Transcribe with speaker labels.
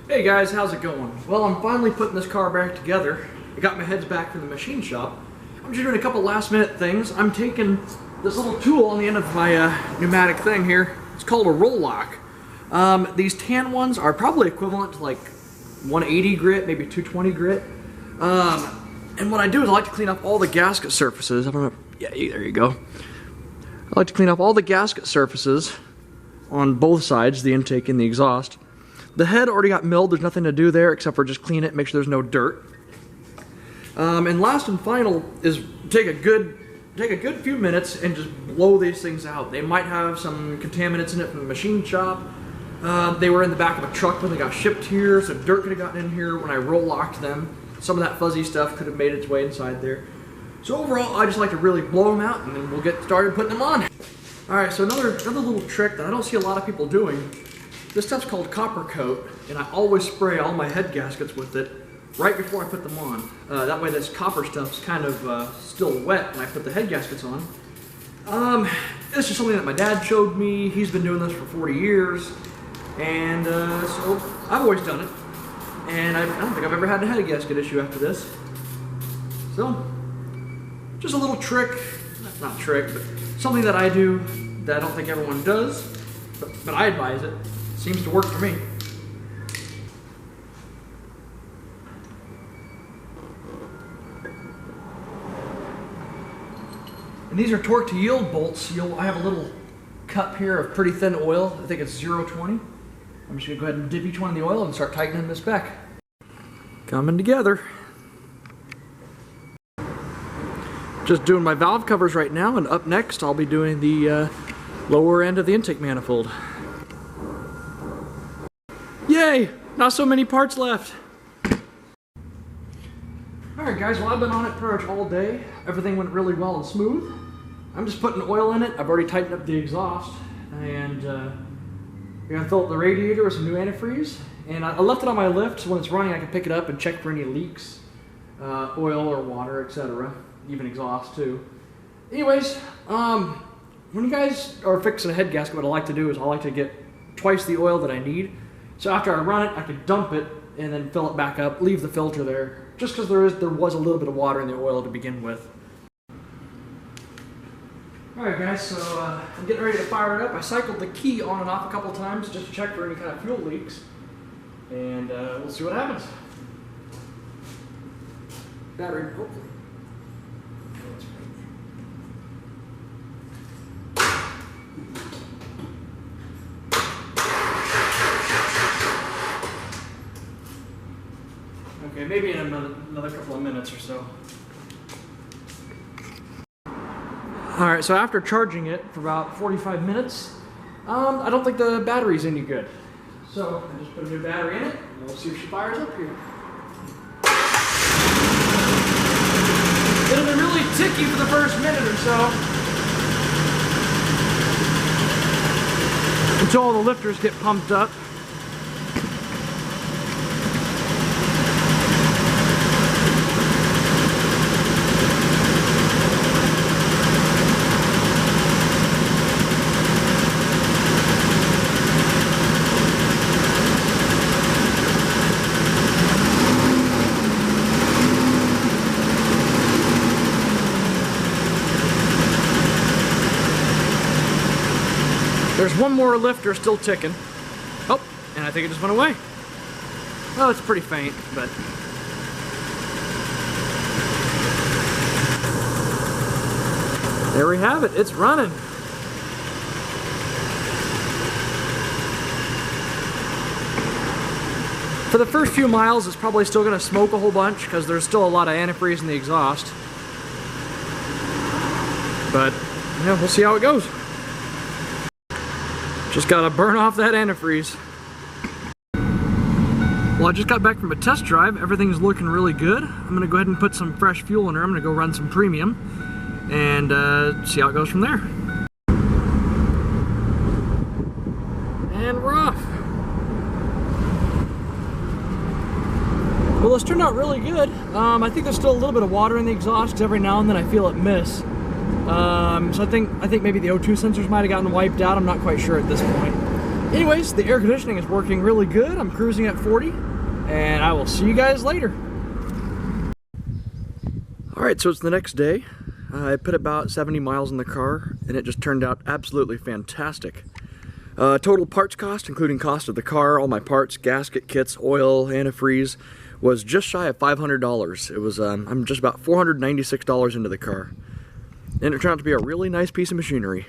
Speaker 1: Hey guys, how's it going? Well, I'm finally putting this car back together. I got my heads back from the machine shop. I'm just doing a couple last minute things. I'm taking this little tool on the end of my pneumatic thing here. It's called a roll lock. These tan ones are probably equivalent to like 180 grit, maybe 220 grit. And what I do is I like to clean up all the gasket surfaces. I don't know. Yeah, there you go. I like to clean up all the gasket surfaces on both sides, the intake and the exhaust. The head already got milled, there's nothing to do there except for just clean it, make sure there's no dirt. And last and final is take a good few minutes and just blow these things out. They might have some contaminants in it from the machine shop. They were in the back of a truck when they got shipped here, so dirt could have gotten in here when I roll locked them. Some of that fuzzy stuff could have made its way inside there. So overall, I just like to really blow them out and then we'll get started putting them on. Alright, so another little trick that I don't see a lot of people doing. This stuff's called copper coat, and I always spray all my head gaskets with it right before I put them on. That way this copper stuff's kind of still wet when I put the head gaskets on. This is something that my dad showed me. He's been doing this for 40 years, and so I've always done it. And I don't think I've ever had a head gasket issue after this. So, just a little trick, not trick, but something that I do that I don't think everyone does, but I advise it. Seems to work for me. And these are torque to yield bolts. I have a little cup here of pretty thin oil. I think it's 0.20. I'm just gonna go ahead and dip each one in the oil and start tightening this back. Coming together. Just doing my valve covers right now, and up next I'll be doing the lower end of the intake manifold. Yay! Not so many parts left. Alright guys, well I've been on it pretty much all day. Everything went really well and smooth. I'm just putting oil in it. I've already tightened up the exhaust, and we're gonna fill up the radiator with some new antifreeze. And I left it on my lift so when it's running I can pick it up and check for any leaks, oil or water, etc. Even exhaust too. Anyways, when you guys are fixing a head gasket, what I like to do is I like to get twice the oil that I need. So after I run it, I can dump it and then fill it back up, leave the filter there, just because there was a little bit of water in the oil to begin with. Alright guys, so I'm getting ready to fire it up. I cycled the key on and off a couple times just to check for any kind of fuel leaks. And we'll see what happens. Battery, hopefully. Okay, maybe in another couple of minutes or so. Alright, so after charging it for about 45 minutes, I don't think the battery's any good. So I just put a new battery in it, and we'll see if she fires up here. It'll be really ticky for the first minute or so, until all the lifters get pumped up. There's one more lifter still ticking. Oh, and I think it just went away. Well, it's pretty faint, but... there we have it, it's running. For the first few miles, it's probably still gonna smoke a whole bunch because there's still a lot of antifreeze in the exhaust. But, yeah, we'll see how it goes. Just gotta burn off that antifreeze. Well, I just got back from a test drive. Everything's looking really good. I'm gonna go ahead and put some fresh fuel in her. I'm gonna go run some premium and see how it goes from there. And we're off. Well, this turned out really good. I think there's still a little bit of water in the exhaust because every now and then I feel it miss. So I think maybe the O2 sensors might have gotten wiped out. I'm not quite sure at this point. Anyways, the air conditioning is working really good. I'm cruising at 40, and I will see you guys later. Alright, so it's the next day. I put about 70 miles in the car, and it just turned out absolutely fantastic. Total parts cost, including cost of the car, all my parts, gasket kits, oil, antifreeze, was just shy of $500. It was, I'm just about $496 into the car. And it turned out to be a really nice piece of machinery.